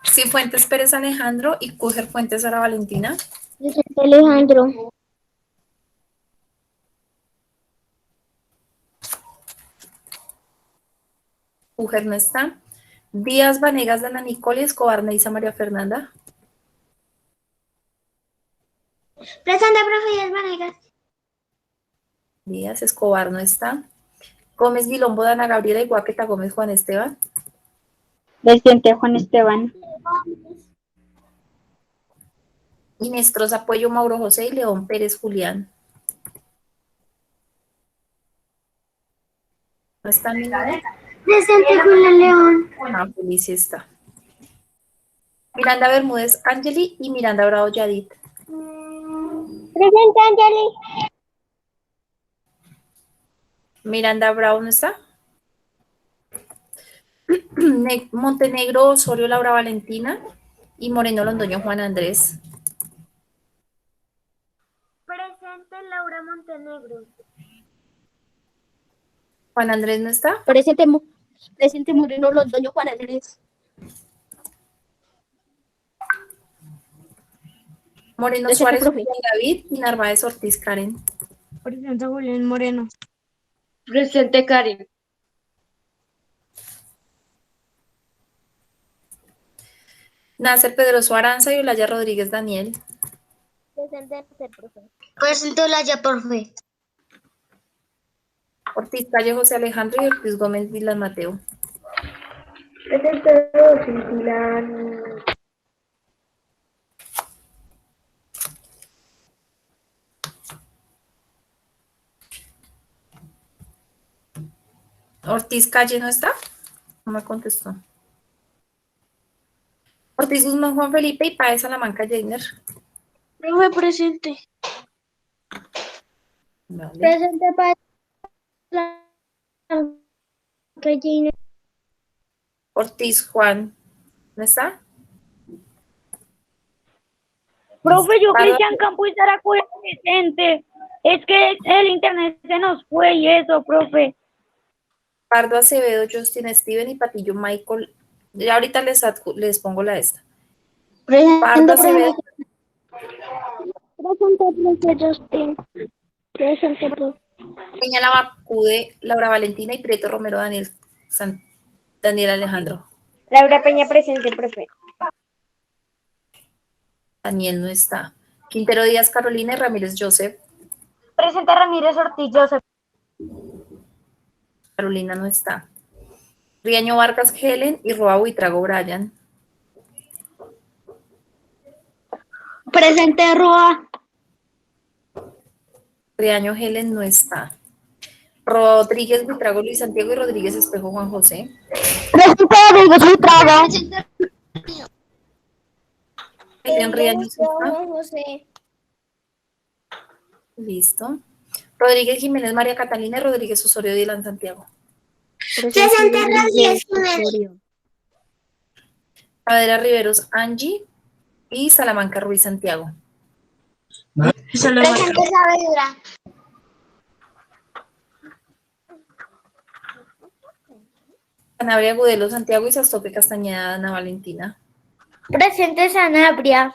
Cifuentes Pérez Alejandro y Cúger Fuentes Sara Valentina. Presente Alejandro. Cúger no está. Díaz Vanegas de Ana Nicole y Escobar Neisa María Fernanda. Presente, profe Díaz Vanegas. Díaz, Escobar no está. Gómez Guilombo de Ana Gabriela y Guaqueta Gómez Juan Esteban. Presente Juan Esteban. Inestros Apoyo Mauro José y León Pérez Julián. ¿No está ninguno? Presente Julián León. Ah, Feliz sí está. Miranda Bermúdez Angeli y Miranda Bravo Yadit. Presente Angeli. Miranda Bravo no está. Montenegro Osorio Laura Valentina y Moreno Londoño Juan Andrés. Presente Laura Montenegro. Juan Andrés no está. Presente Moreno Londoño Juan Andrés. Moreno Presente, Suárez profe. Julián David y Narváez Ortiz Karen. Presente Julián Moreno. Presente Karen. Nácer Pedroso Aranza y Olaya Rodríguez Daniel. Presente profe. Presente Olaya, profe. Ortiz Calle José Alejandro y Ortiz Gómez Vilas Mateo. Presente Pilar. Ortiz Calle no está. No me contestó. Ortiz Guzmán Juan Felipe y Páez Salamanca Jainer. Profe, presente. Vale. Presente para Ortiz Juan no está. Profe, yo Pardo- Cristian Campo y Sara Cueva presente. Es que el internet se nos fue y eso, profe. Pardo Acevedo, Justin Steven y Patillo Michael. Ya ahorita les pongo la esta. Pardo Acevedo, Presente, Justin. Presente, profe. Peña Lavacude, Laura Valentina y Prieto Romero Daniel Alejandro. Laura Peña presente, profe. Daniel no está. Quintero Díaz Carolina y Ramírez Joseph. Presente Ramírez Ortiz Joseph. Carolina no está. Riaño Vargas Helen y Roa Buitrago Brian. Presente Roa. Riaño Helen no está. Rodríguez Buitrago Luis Santiago y Rodríguez Espejo Juan José. Presente Rodríguez Buitrago. Helen Riaño no está. José. Listo. Rodríguez Jiménez María Catalina y Rodríguez Osorio Dylan Santiago. Presente Rodríguez Jiménez. Saavedra Riveros Angie y Salamanca Ruiz Santiago. Presente Saavedra. Sanabria Agudelo Santiago y Sastoque Castañeda Ana Valentina. Presente Sanabria.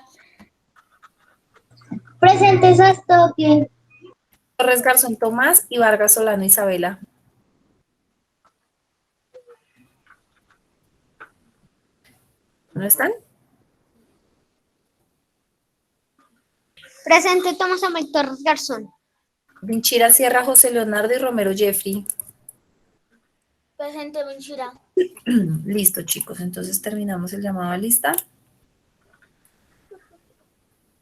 Presente Sastoque. Torres Garzón Tomás y Vargas Solano Isabela. ¿No están? Presente Tomás Amel Torres Garzón. Vinchira Sierra José Leonardo y Romero Jeffrey. Presente Vinchira. Listo, chicos. Entonces terminamos el llamado a lista.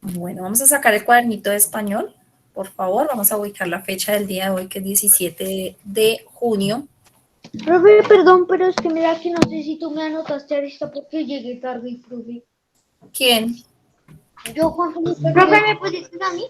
Bueno, vamos a sacar el cuadernito de español. Por favor, vamos a ubicar la fecha del día de hoy, que es 17 de junio. Profe, perdón, pero es que mira que no sé si tú me anotaste a esta porque llegué tarde, profe. ¿Quién? Yo, Juan Felipe. Profe, ¿me pusiste a mí?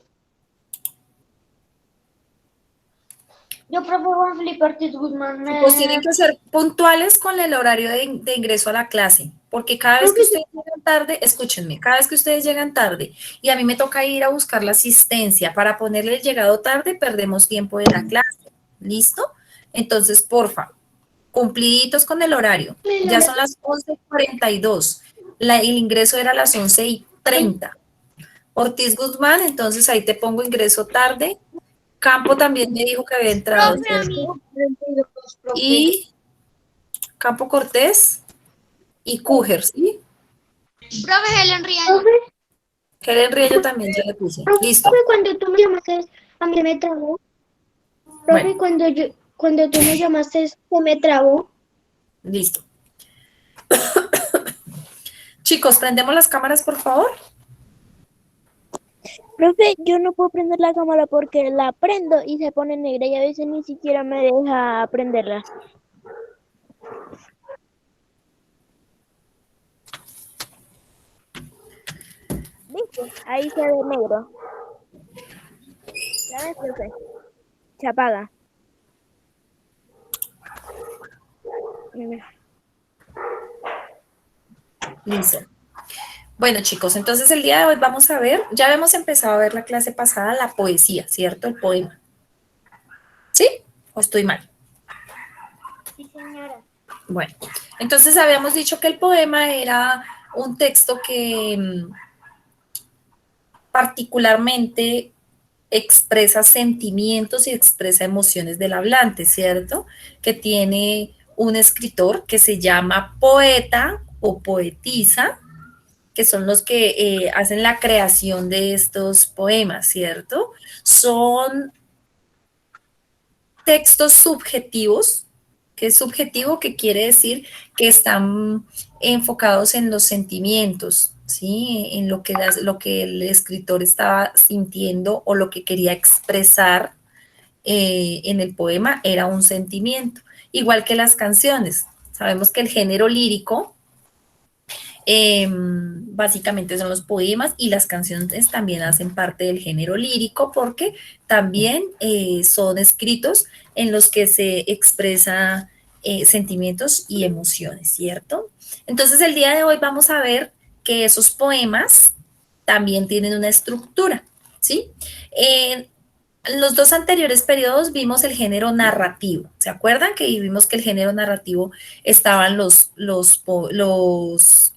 Yo, profe Juan Felipe Ortiz Guzmán. Pues tienen que ser puntuales con el horario de ingreso a la clase, porque cada vez que ustedes llegan tarde, escúchenme, cada vez que ustedes llegan tarde y a mí me toca ir a buscar la asistencia para ponerle el llegado tarde, perdemos tiempo de la clase. ¿Listo? Entonces, porfa, cumpliditos con el horario. Ya son las 11:42. El ingreso era a las 11:30. Ortiz Guzmán, entonces ahí te pongo ingreso tarde. Campo también me dijo que había entrado, Profe, a mí. ¿cierto? Y Campo Cortés y Cúger, ¿sí? Profe, Helen Riaño. Helen Riello también ya le puse. Listo. Profe, cuando tú me llamaste, a mí me trabó. Profe, Bueno, cuando tú me llamaste, se me trabó. listo. Chicos, prendemos las cámaras, por favor. Profe, yo no puedo prender la cámara porque la prendo y se pone negra y a veces ni siquiera me deja prenderla. ¿Viste? Ahí se ve negro. ¿Ya ves, profe? Se apaga. Listo. Bueno, chicos, entonces el día de hoy vamos a ver, ya habíamos empezado a ver la clase pasada, la poesía, ¿cierto? El poema. ¿Sí? ¿O estoy mal? Sí, señora. Bueno, entonces habíamos dicho que el poema era un texto que particularmente expresa sentimientos y expresa emociones del hablante, ¿cierto? Que tiene un escritor que se llama poeta o poetisa, que son los que hacen la creación de estos poemas, ¿cierto? Son textos subjetivos, que es subjetivo, que quiere decir que están enfocados en los sentimientos, ¿sí? En lo que el escritor estaba sintiendo o lo que quería expresar en el poema era un sentimiento, igual que las canciones. Sabemos que el género lírico básicamente son los poemas y las canciones también hacen parte del género lírico porque también son escritos en los que se expresa sentimientos y emociones, ¿cierto? Entonces el día de hoy vamos a ver que esos poemas también tienen una estructura, ¿sí? En los dos anteriores periodos vimos el género narrativo. ¿Se acuerdan que vimos que el género narrativo estaban los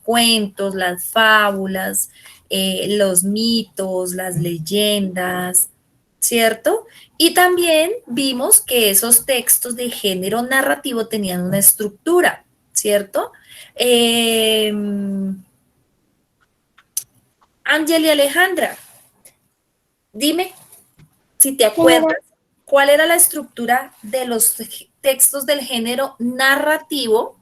cuentos, las fábulas, los mitos, las leyendas, ¿cierto? Y también vimos que esos textos de género narrativo tenían una estructura, ¿cierto? Ángel y Alejandra, dime si te acuerdas, ¿cuál era la estructura de los textos del género narrativo?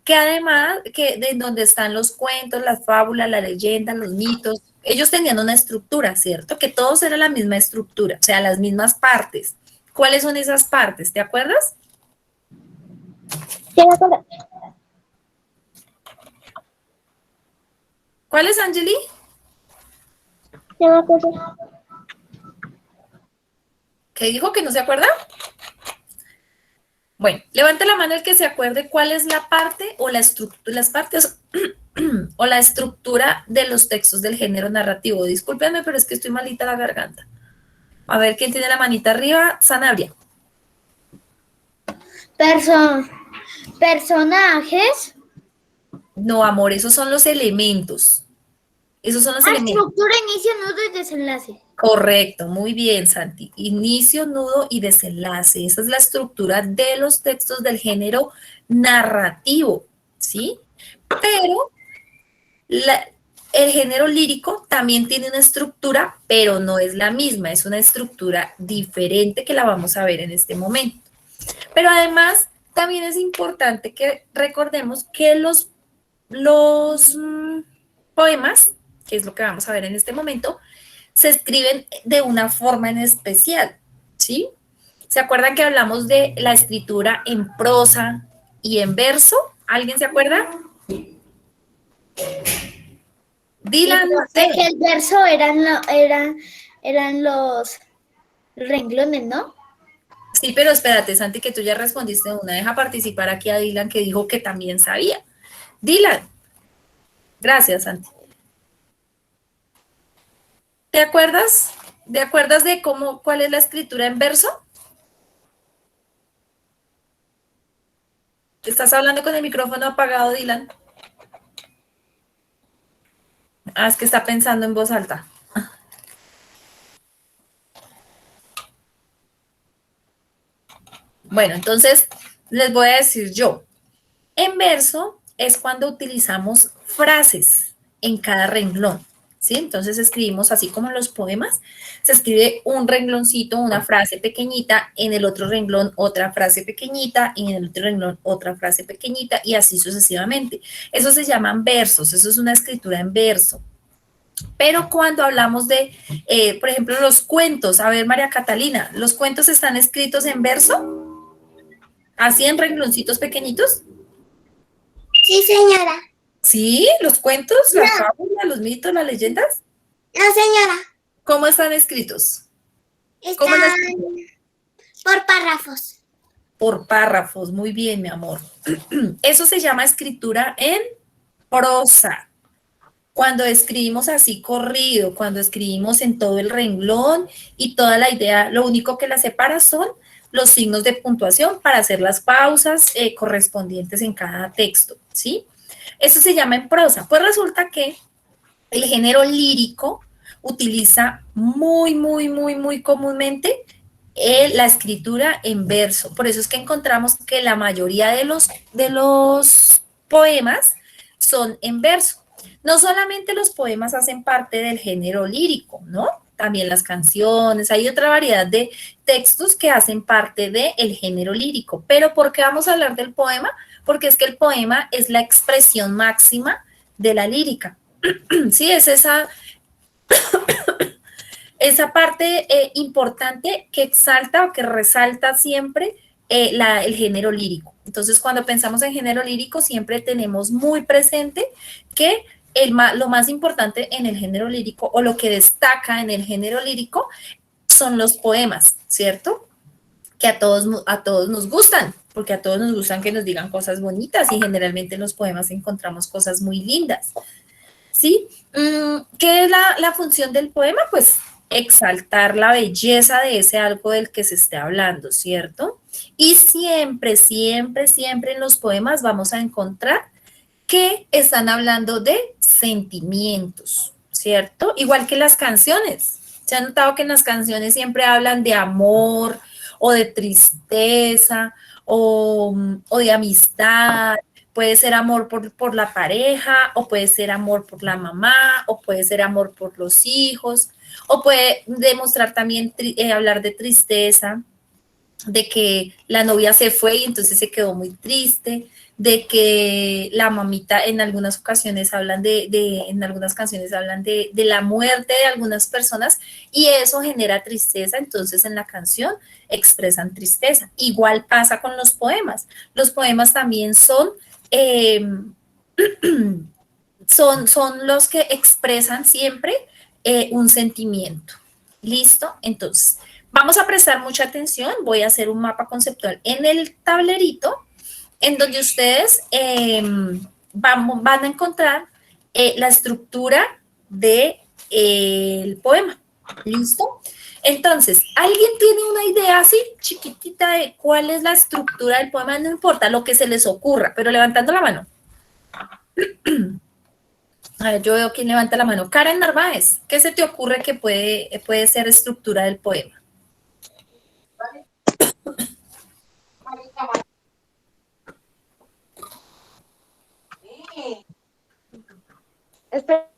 Que además, que de donde están los cuentos, las fábulas, la leyenda, los mitos, ellos tenían una estructura, ¿cierto? Que todos eran la misma estructura, o sea, las mismas partes. ¿Cuáles son esas partes? ¿Te acuerdas? ¿Se me acuerda? ¿Cuáles, Angeli? ¿Se me acuerda? ¿Qué dijo que no se acuerda? Bueno, levante la mano el que se acuerde cuál es la parte o la estructura, las partes o la estructura de los textos del género narrativo. Discúlpenme, pero es que estoy malita la garganta. A ver, ¿quién tiene la manita arriba? Sanabria. Personajes. No, amor, esos son los elementos. Esos son los elementos. Estructura, inicio, nudo y desenlace. Correcto, muy bien, Santi. Inicio, nudo y desenlace. Esa es la estructura de los textos del género narrativo, ¿sí? Pero el género lírico también tiene una estructura, pero no es la misma, es una estructura diferente que la vamos a ver en este momento. Pero además, también es importante que recordemos que los poemas, que es lo que vamos a ver en este momento, se escriben de una forma en especial, ¿sí? ¿Se acuerdan que hablamos de la escritura en prosa y en verso? ¿Alguien se acuerda? Dylan, Sé que el verso eran los renglones, ¿no? sí, pero espérate, Santi, que tú ya respondiste una. Deja participar aquí a Dylan, que dijo que también sabía. Dylan, gracias, Santi. ¿Te acuerdas? ¿Te acuerdas de cómo, cuál es la escritura en verso? Estás hablando con el micrófono apagado, Dylan. Ah, es que está pensando en voz alta. Bueno, entonces les voy a decir yo. En verso es cuando utilizamos frases en cada renglón, ¿sí? Entonces escribimos así como en los poemas, se escribe un rengloncito, una frase pequeñita, en el otro renglón otra frase pequeñita, y en el otro renglón otra frase pequeñita, y así sucesivamente. Eso se llaman versos, eso es una escritura en verso. Pero cuando hablamos de, por ejemplo, los cuentos, a ver, María Catalina, ¿los cuentos están escritos en verso? ¿Así en rengloncitos pequeñitos? Sí, señora. Sí, los cuentos, la fábula, los mitos, las leyendas. No, señora. ¿Cómo están escritos? ¿Cómo Están las- por párrafos. Por párrafos, muy bien, mi amor. Eso se llama escritura en prosa. Cuando escribimos así corrido, cuando escribimos en todo el renglón y toda la idea, lo único que la separa son los signos de puntuación para hacer las pausas correspondientes en cada texto, ¿sí? Eso se llama en prosa. Pues resulta que el género lírico utiliza muy comúnmente la escritura en verso. Por eso es que encontramos que la mayoría de los poemas son en verso. No solamente los poemas hacen parte del género lírico, ¿no? También las canciones, hay otra variedad de textos que hacen parte del género lírico. Pero ¿por qué vamos a hablar del poema? Porque es que el poema es la expresión máxima de la lírica. Sí, es esa parte importante que exalta o que resalta siempre el género lírico. Entonces, cuando pensamos en género lírico, siempre tenemos muy presente que lo más importante en el género lírico o lo que destaca en el género lírico son los poemas, ¿cierto? Que a todos nos gustan, porque a todos nos gustan que nos digan cosas bonitas y generalmente en los poemas encontramos cosas muy lindas. ¿Sí? ¿Qué es la función del poema? Pues exaltar la belleza de ese algo del que se esté hablando, ¿cierto? Y siempre en los poemas vamos a encontrar que están hablando de sentimientos, ¿cierto? Igual que las canciones. ¿Se ha notado que en las canciones siempre hablan de amor o de tristeza o de amistad? Puede ser amor por la pareja, o puede ser amor por la mamá, o puede ser amor por los hijos, o puede demostrar también, hablar de tristeza, de que la novia se fue y entonces se quedó muy triste, de que la mamita en algunas ocasiones hablan en algunas canciones hablan de la muerte de algunas personas y eso genera tristeza, entonces en la canción expresan tristeza. Igual pasa con los poemas. Los poemas también eh, son los que expresan siempre un sentimiento. ¿Listo? Entonces, vamos a prestar mucha atención. Voy a hacer un mapa conceptual en el tablerito, en donde ustedes van a encontrar la estructura del poema. ¿Listo? Entonces, ¿alguien tiene una idea así chiquitita de cuál es la estructura del poema? No importa lo que se les ocurra, pero levantando la mano. A ver, yo veo quién levanta la mano. Karen Narváez, ¿qué se te ocurre que puede ser estructura del poema? Espera,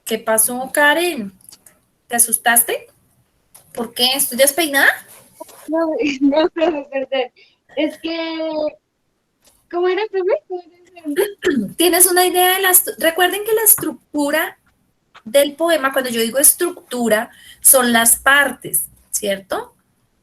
¿Qué pasó, Karen? ¿Te asustaste? ¿Por qué? ¿Estoy despeinada? no, no, perdón. Es que, ¿cómo era, profe? ¿Cómo era el segundo? ¿Tienes una idea de Recuerden que la estructura del poema, cuando yo digo estructura, son las partes, ¿cierto?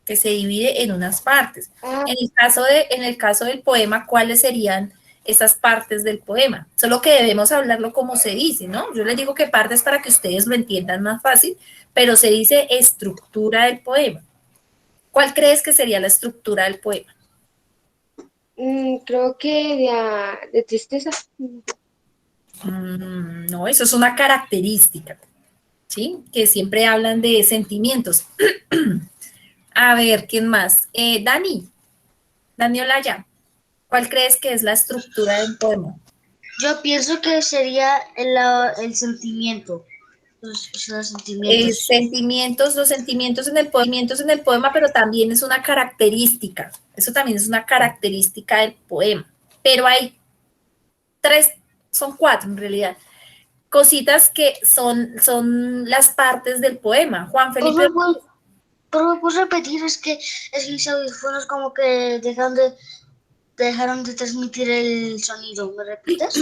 Que se divide en unas partes. En el caso del poema, ¿cuáles serían esas partes del poema? Solo que debemos hablarlo como se dice, ¿no? Yo les digo que partes para que ustedes lo entiendan más fácil, pero se dice estructura del poema. ¿Cuál crees que sería la estructura del poema? Creo que de tristeza. No, eso es una característica, ¿sí? Que siempre hablan de sentimientos. A ver, ¿quién más? Dani, Daniela, ¿cuál crees que es la estructura del poema? Yo pienso que sería el sentimiento. Los sentimientos. Los sentimientos en el poema, pero también es una característica. Eso también es una característica del poema. Pero hay tres, son cuatro en realidad, cositas que son las partes del poema. Juan Felipe. Pero me puedo repetir, es que mis audífonos como que dejaron de transmitir el sonido. ¿Me repites?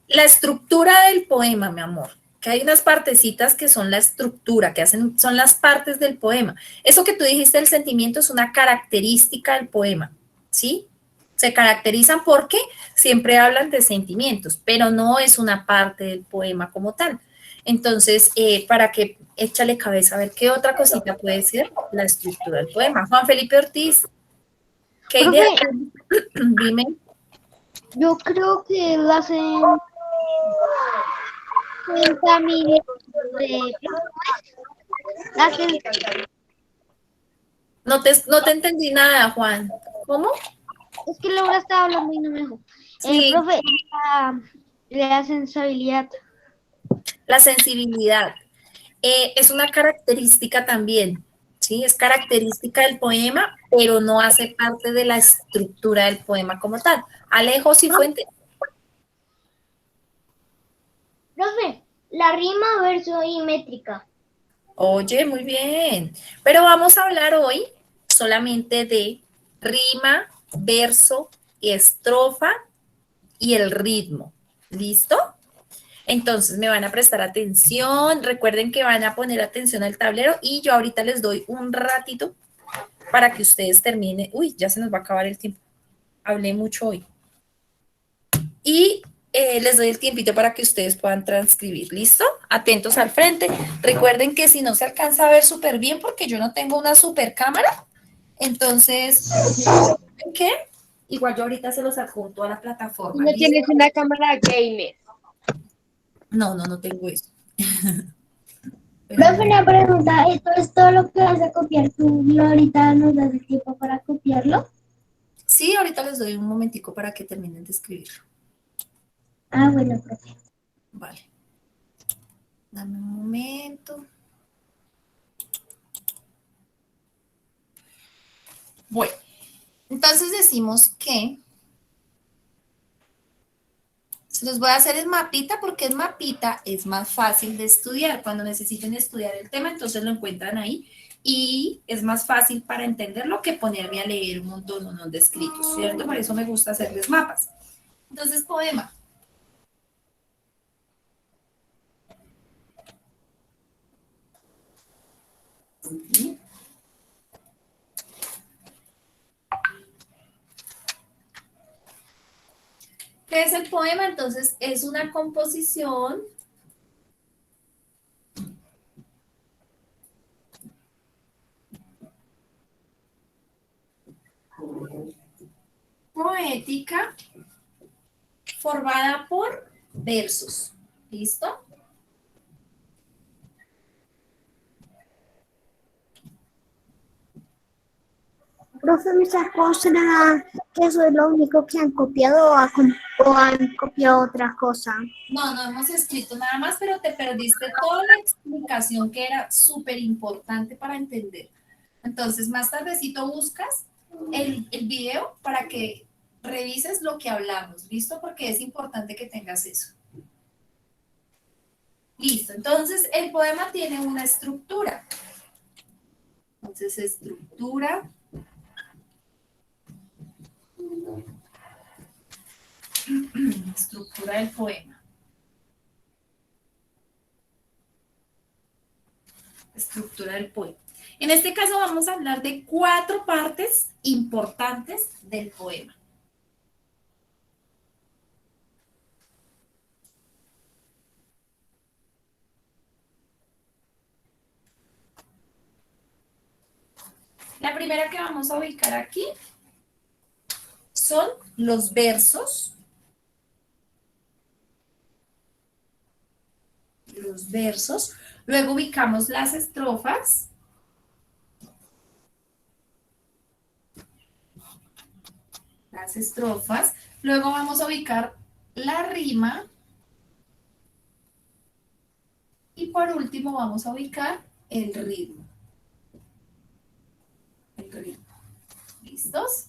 La estructura del poema, mi amor, que hay unas partecitas que son la estructura, son las partes del poema. Eso que tú dijiste del sentimiento es una característica del poema, ¿sí? Se caracterizan porque siempre hablan de sentimientos, pero no es una parte del poema como tal. Entonces, para que échale cabeza a ver qué otra cosita puede ser la estructura del poema. Juan Felipe Ortiz, ¿qué idea? Dime. Yo creo que No te entendí nada, Juan. ¿Cómo? Es que Laura estaba hablando y no me dejó. Sí. Profe, la sensibilidad. La sensibilidad es una característica también, ¿sí? Es característica del poema, pero no hace parte de la estructura del poema como tal. Alejo Cifuentes. Profe, la rima, verso y métrica. Oye, muy bien. Pero vamos a hablar hoy solamente de rima, verso, estrofa y el ritmo. ¿Listo? Entonces me van a prestar atención, recuerden que van a poner atención al tablero y yo ahorita les doy un ratito para que ustedes terminen. Uy, ya se nos va a acabar el tiempo. Hablé mucho hoy. Y les doy el tiempito para que ustedes puedan transcribir. ¿Listo? Atentos al frente. Recuerden que si no se alcanza a ver súper bien porque yo no tengo una super cámara, entonces, ¿qué? Igual yo ahorita se los adjunto a la plataforma. No ¿Listo? tienes una cámara gamer. No tengo eso. Profe, una pregunta, ¿esto es todo lo que vas a copiar tú? ¿Y ahorita nos das el tiempo para copiarlo? Sí, ahorita les doy un momentico para que terminen de escribirlo. Ah, bueno, profe. Vale. Dame un momento. Bueno, entonces decimos que se los voy a hacer en mapita porque en mapita es más fácil de estudiar. Cuando necesiten estudiar el tema, entonces lo encuentran ahí y es más fácil para entenderlo que ponerme a leer un montón de escritos, ¿cierto? Por eso me gusta hacerles mapas. Entonces, poema. ¿Qué es el poema? Entonces, es una composición poética formada por versos. ¿Listo? Profe, ¿me sacó será que eso es lo único que han copiado o han copiado otra cosa? No hemos escrito nada más, pero te perdiste toda la explicación que era súper importante para entender. Entonces, más tardecito buscas el video para que revises lo que hablamos, ¿listo? Porque es importante que tengas eso. Listo, entonces el poema tiene una estructura. Entonces, estructura del poema. Estructura del poema. En este caso vamos a hablar de 4 partes importantes del poema. La primera que vamos a ubicar aquí son los versos. Los versos. Luego ubicamos las estrofas. las estrofas. Luego vamos a ubicar la rima. Y por último vamos a ubicar el ritmo. El ritmo. ¿Listos?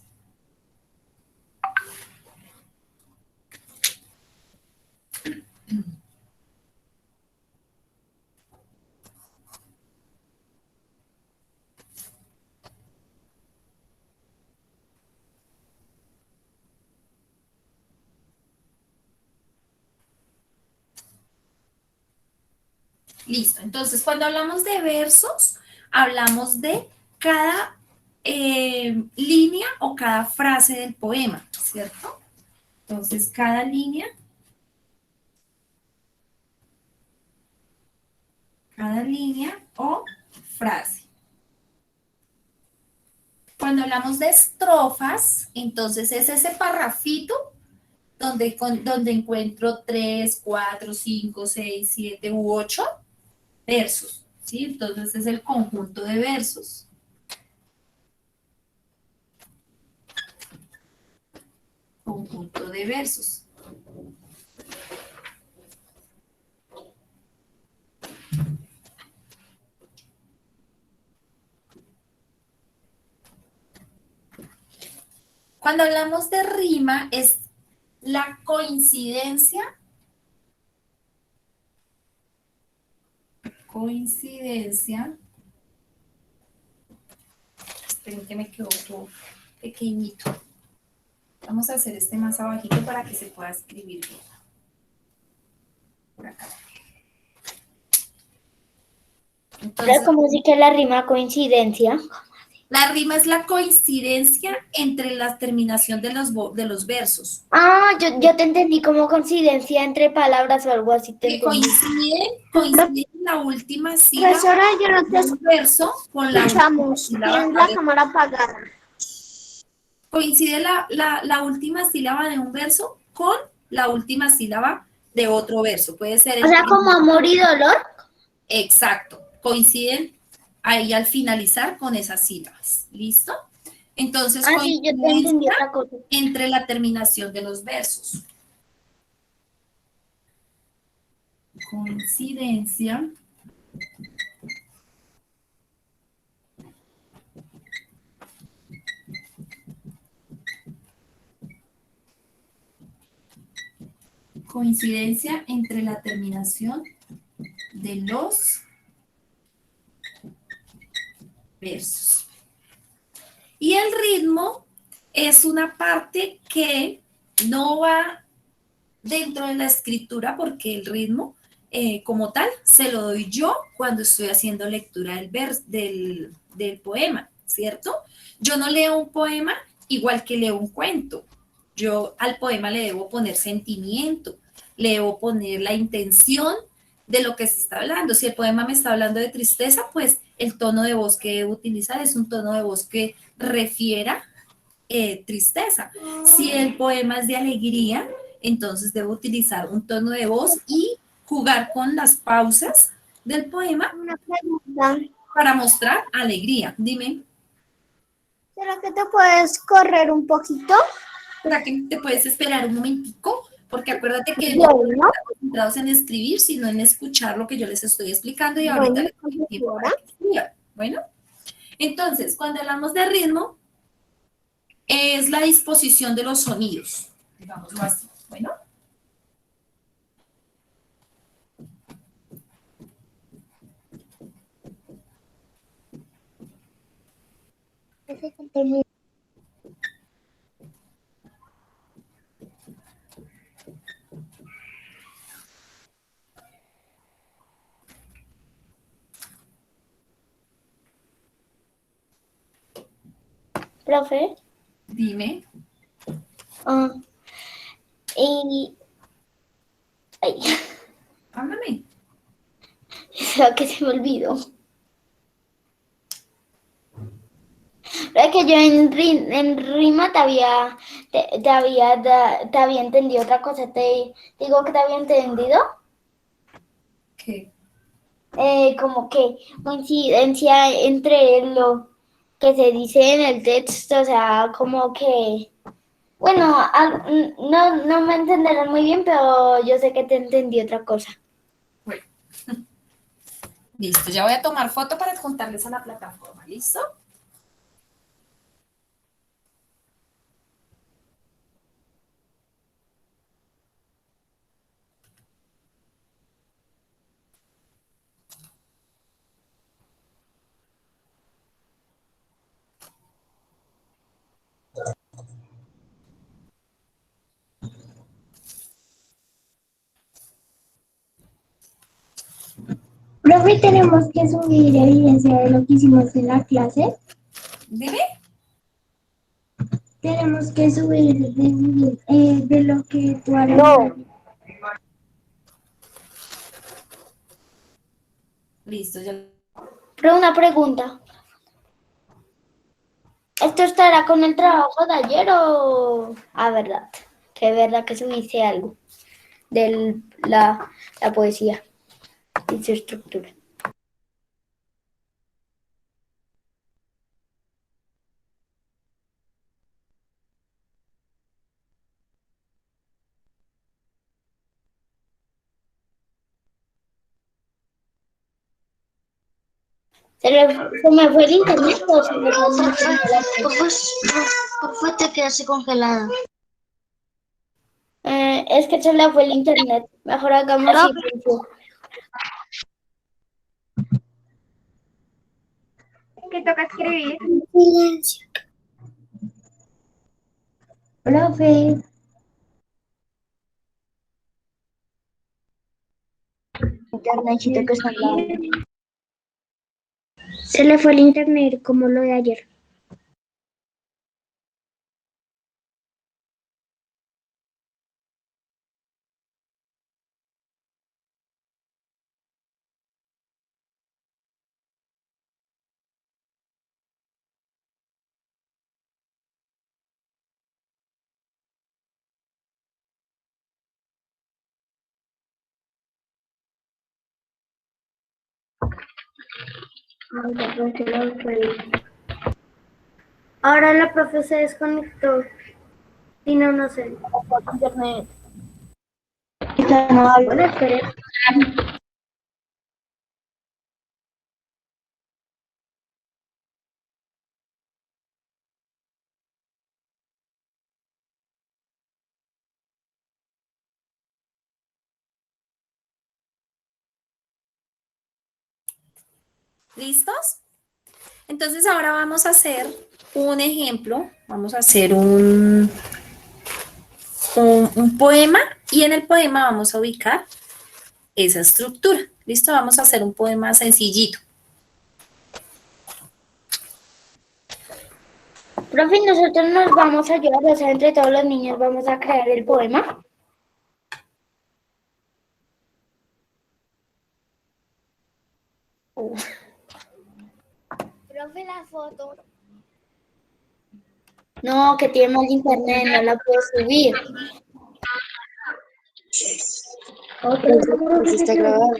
Listo. Entonces, cuando hablamos de versos, hablamos de cada línea o cada frase del poema, ¿cierto? Entonces, cada línea o frase. Cuando hablamos de estrofas, entonces es ese parrafito donde encuentro 3, 4, 5, 6, 7 u 8 versos, ¿sí? Entonces es el conjunto de versos. Conjunto de versos. Cuando hablamos de rima es la coincidencia esperen que me quedó todo pequeñito. Vamos a hacer este más abajito para que se pueda escribir bien. Por acá. Entonces, ¿Cómo así que la rima coincidencia? la rima es la coincidencia entre la terminación de los versos. Ah, yo te entendí como coincidencia entre palabras o algo así. Que coinciden la última sílaba Profesora, yo no te de un verso con la escuchamos. sílaba Tienes la de- cámara apagada. coincide la última sílaba de un verso con la última sílaba de otro verso. Puede ser O sea, como amor y dolor. exacto. Coinciden ahí al finalizar con esas sílabas. ¿Listo? Entonces, Ah, sí, yo te entendí coincidencia otra cosa. entre la terminación de los versos. Coincidencia entre la terminación de los versos. Y el ritmo es una parte que no va dentro de la escritura porque el ritmo como tal se lo doy yo cuando estoy haciendo lectura del poema, ¿cierto? Yo no leo un poema igual que leo un cuento. Yo al poema le debo poner sentimiento, le debo poner la intención de lo que se está hablando. Si el poema me está hablando de tristeza, pues el tono de voz que debo utilizar es un tono de voz que refiera tristeza. Si el poema es de alegría, entonces debo utilizar un tono de voz y jugar con las pausas del poema Una pregunta. para mostrar alegría. Dime, ¿Será que te puedes correr un poquito? ¿será que te puedes esperar un momentico? Porque acuérdate que Bueno. no estamos concentrados en escribir, sino en escuchar lo que yo les estoy explicando y ahorita Bueno, les doy tiempo para que escriban. Bueno, entonces, cuando hablamos de ritmo, es la disposición de los sonidos, digámoslo así. Bueno, Profe. dime. Ah, y... Ay, Háblame. creo que se me olvidó. Es que yo en rima te había entendido otra cosa. Te digo que te había entendido. ¿Qué? Como que coincidencia entre lo que se dice en el texto, o sea, como que Bueno, no me entenderán muy bien, pero yo sé que te entendí otra cosa. Bueno, listo, ya voy a tomar foto para contarles a la plataforma, ¿listo? Profe, tenemos que subir evidencia de lo que hicimos en la clase. Dime. Tenemos que subir de lo que tú harás. Listo, ya. Pero una pregunta. ¿Esto estará con el trabajo de ayer o...? Ah, verdad. Que es verdad que subiste algo de la poesía y su estructura. ¿Se me fue el internet o se me fue el Profe, internet? profe, te quedaste congelada. Es que se le fue el internet. Mejor hagamos silencio. ¿Qué toca escribir? Silencio. Profe, Internetcito que está hablando. se le fue el internet como lo de ayer. Ahora la profe se desconectó. Y no sé. Internet. Bueno, espere. ¿Listos? Entonces ahora vamos a hacer un ejemplo, vamos a hacer un poema y en el poema vamos a ubicar esa estructura. ¿Listo? Vamos a hacer un poema sencillito. Profe, nosotros nos vamos a ayudar, o sea, entre todos los niños vamos a crear el poema. Profe, la foto. No, que tiene mal internet, no la puedo subir. Pues está grabado.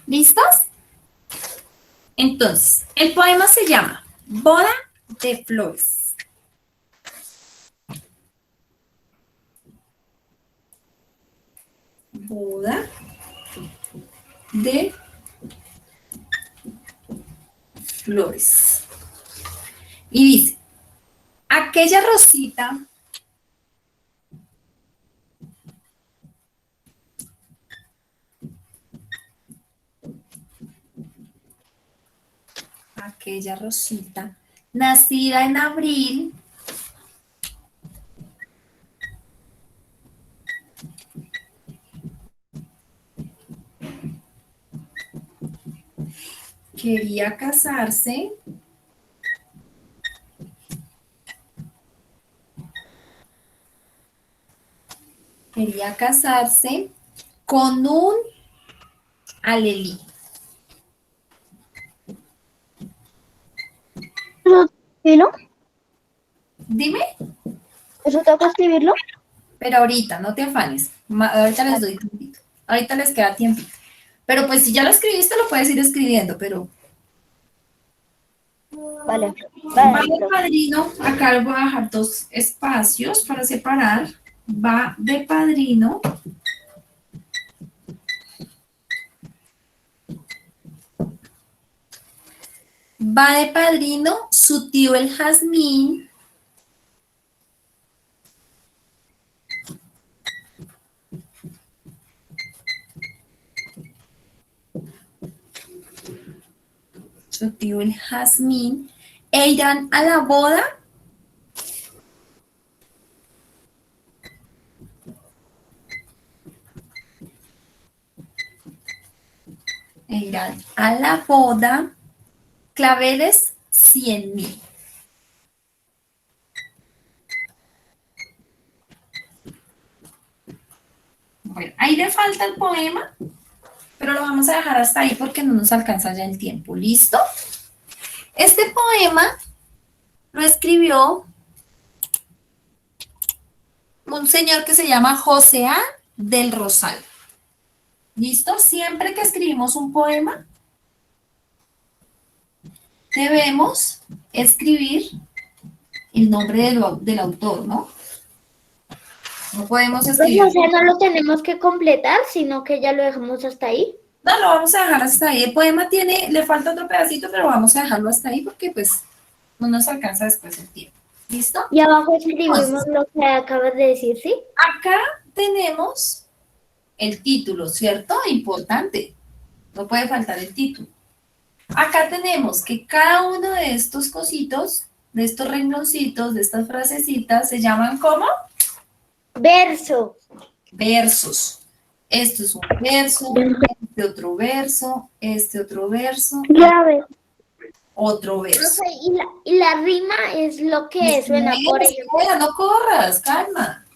¿Listos? Entonces, el poema se llama Boda de Flores. Boda de Flores. Y dice, aquella rosita nacida en abril, quería casarse con un alelí. ¿Escribirlo? Dime, ¿Eso tengo que escribirlo? pero ahorita, no te afanes. Ahorita les doy tiempito. Ahorita les queda tiempito. Pero pues si ya lo escribiste, lo puedes ir escribiendo, pero Vale. va Vale, de padrino. Acá le voy a dejar 2 espacios para separar. Va de padrino. Va de padrino su tío el Jazmín. Su tío el Jazmín. E irán a la boda. E irán a la boda. Claveles 100.000. Bueno, ahí le falta el poema, pero lo vamos a dejar hasta ahí porque no nos alcanza ya el tiempo. ¿Listo? Este poema lo escribió un señor que se llama José A. del Rosal. ¿Listo? Siempre que escribimos un poema, debemos escribir el nombre del autor, ¿no? No podemos Pues, escribir. o sea, no lo tenemos que completar, sino que ya lo dejamos hasta ahí. No, lo vamos a dejar hasta ahí. El poema le falta otro pedacito, pero vamos a dejarlo hasta ahí porque pues no nos alcanza después el tiempo. ¿Listo? Y abajo escribimos lo que acabas de decir, ¿sí? Acá tenemos el título, ¿cierto? Importante. No puede faltar el título. Acá tenemos que cada uno de estos cositos, de estos rengloncitos, de estas frasecitas, se llaman ¿cómo? Verso. Versos. Esto es un verso, este otro verso, este otro verso, Llave. otro verso. Profe, y la rima es lo que suena, por ejemplo. Espera, no corras, calma.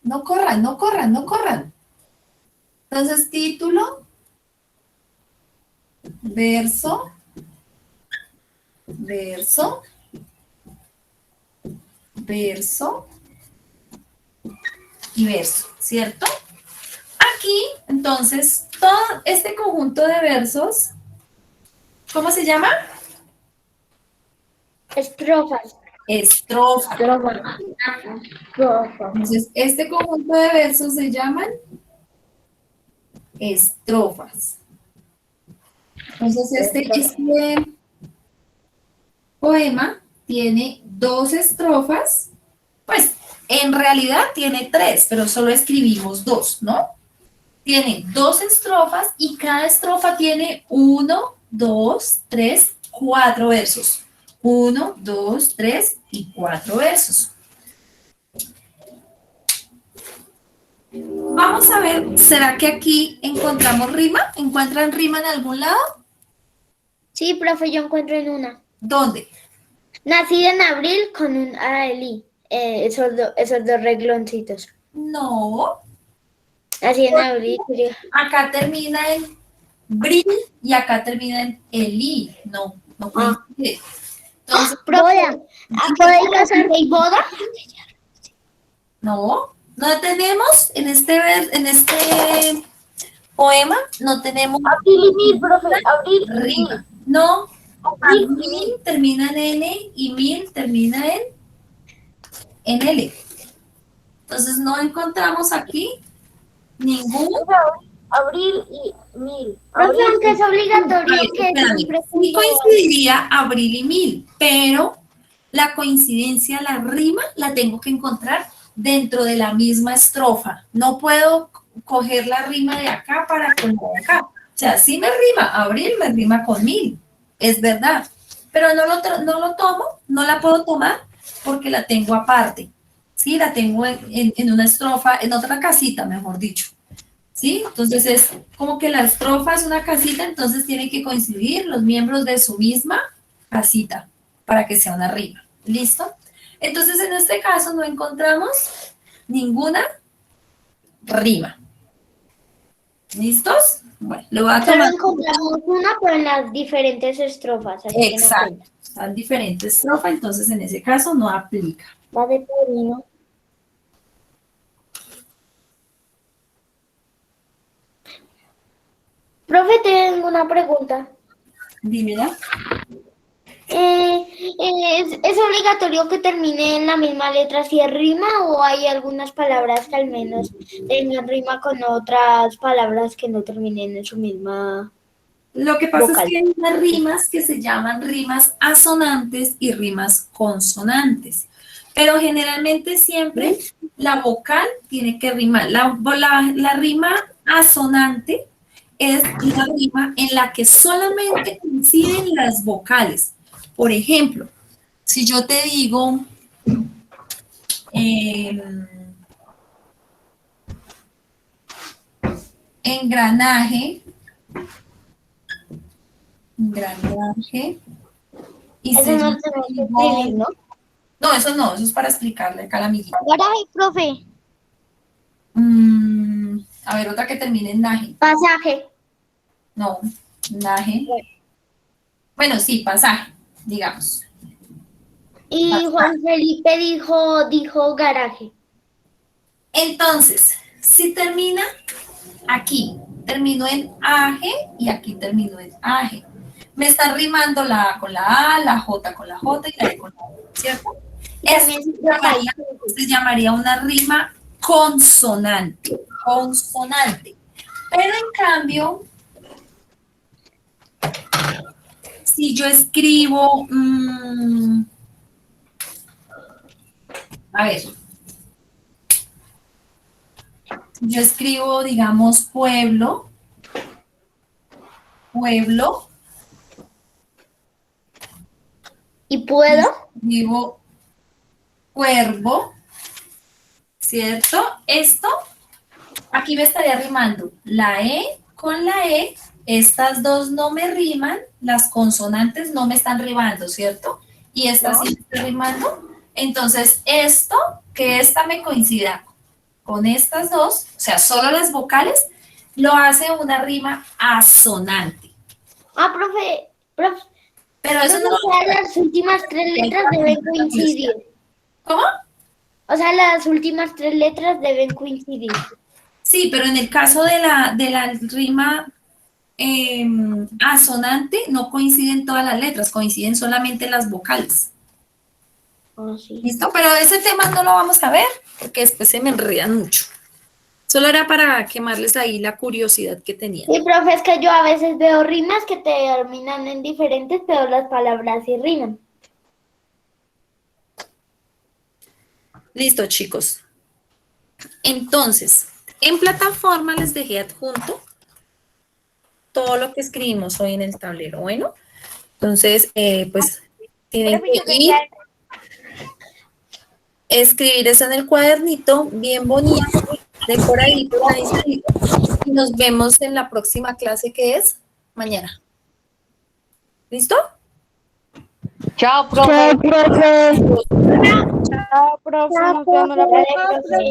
No corran, no corran, no corran. Entonces, título, verso, verso, verso y verso, ¿cierto? Aquí, entonces, todo este conjunto de versos, ¿cómo se llama? Estrofas. Estrofa. Estrofas. Entonces, este conjunto de versos se llaman estrofas. Entonces, este poema tiene 2 estrofas, pues en realidad tiene 3, pero solo escribimos 2, ¿no? Tiene 2 estrofas y cada estrofa tiene 1, 2, 3, 4 versos. 1, 2, 3 y 4 versos. Vamos a ver, ¿será que aquí encontramos rima? ¿Encuentran rima en algún lado? Sí, profe, yo encuentro en una. ¿Dónde? Nacida en abril con un ALI. Esos dos regloncitos. No, Así en abril. acá termina en bril y acá termina en eli. No, no coincide. Entonces, Boda. ¿Boda y casarse y boda? no tenemos en este poema, no tenemos Abril y mil, profe. Abril y mil. rima. No, abril termina en N y mil termina en L. Entonces no encontramos aquí ningún. Abril y mil. Profe, aunque es obligatorio que Espérame, siempre sí coincidiría abril y mil, pero la coincidencia, la rima, la tengo que encontrar dentro de la misma estrofa. No puedo coger la rima de acá para con la de acá. O sea, sí me rima, abril me rima con mil, es verdad, pero no lo tomo, no la puedo tomar porque la tengo aparte. Sí, la tengo en una estrofa, en otra casita, mejor dicho. ¿sí? Entonces es como que la estrofa es una casita, entonces tienen que coincidir los miembros de su misma casita para que sea una rima. ¿Listo? Entonces en este caso no encontramos ninguna rima. ¿Listos? Bueno, lo voy a Solo tomar. encontramos una, pero en las diferentes estrofas. Así que no Exacto. cuenta. Están diferentes estrofas, entonces en ese caso no aplica. Va de padrino. Profe, tengo una pregunta. Dímela. ¿Es obligatorio que termine en la misma letra si es rima o hay algunas palabras que al menos tengan rima con otras palabras que no terminen en su misma? Lo que pasa Vocal. es que hay unas rimas que se llaman rimas asonantes y rimas consonantes. Pero generalmente siempre la vocal tiene que rimar. La rima asonante es la rima en la que solamente coinciden las vocales. Por ejemplo, si yo te digo engranaje, y Eso se no tenemos que escribir, ¿no? No, eso es para explicarle acá a la amiguita. Garaje, profe. A ver, otra que termine en naje. Pasaje. No, naje. Bueno, sí, pasaje, digamos. Y Juan Felipe dijo garaje. Entonces, si termina aquí, terminó en aje y aquí terminó en aje. Me están rimando la A con la A, la J con la J y la E con la E, ¿cierto? Esto se llamaría una rima consonante. Consonante. Pero en cambio, si yo escribo, a ver, yo escribo, digamos, pueblo, ¿Y puedo? escribo cuervo, ¿cierto? Esto, aquí me estaría rimando la E con la E, estas dos no me riman, las consonantes no me están rimando, ¿cierto? Y esta sí me está rimando. Entonces, esto, que esta me coincida con estas dos, o sea, solo las vocales, lo hace una rima asonante. Ah, profe, Pero eso no... o sea, las últimas tres letras deben coincidir. ¿Cómo? O sea, las últimas tres letras deben coincidir. Sí, pero en el caso de la rima asonante no coinciden todas las letras, coinciden solamente las vocales. Oh, sí. ¿Listo? Pero ese tema no lo vamos a ver porque después se me enredan mucho. Solo era para quemarles ahí la curiosidad que tenía. Sí, profe, es que yo a veces veo rimas que terminan en diferentes, pero las palabras sí riman. Listo, chicos. Entonces, en plataforma les dejé adjunto todo lo que escribimos hoy en el tablero. Bueno, entonces, pues tienen que ir, escribir eso en el cuadernito, bien bonito, decoradito, organizadito, y nos vemos en la próxima clase que es mañana. ¿Listo? Chao, profe. Chao, profe. Chao, profe. Nos vemos la próxima.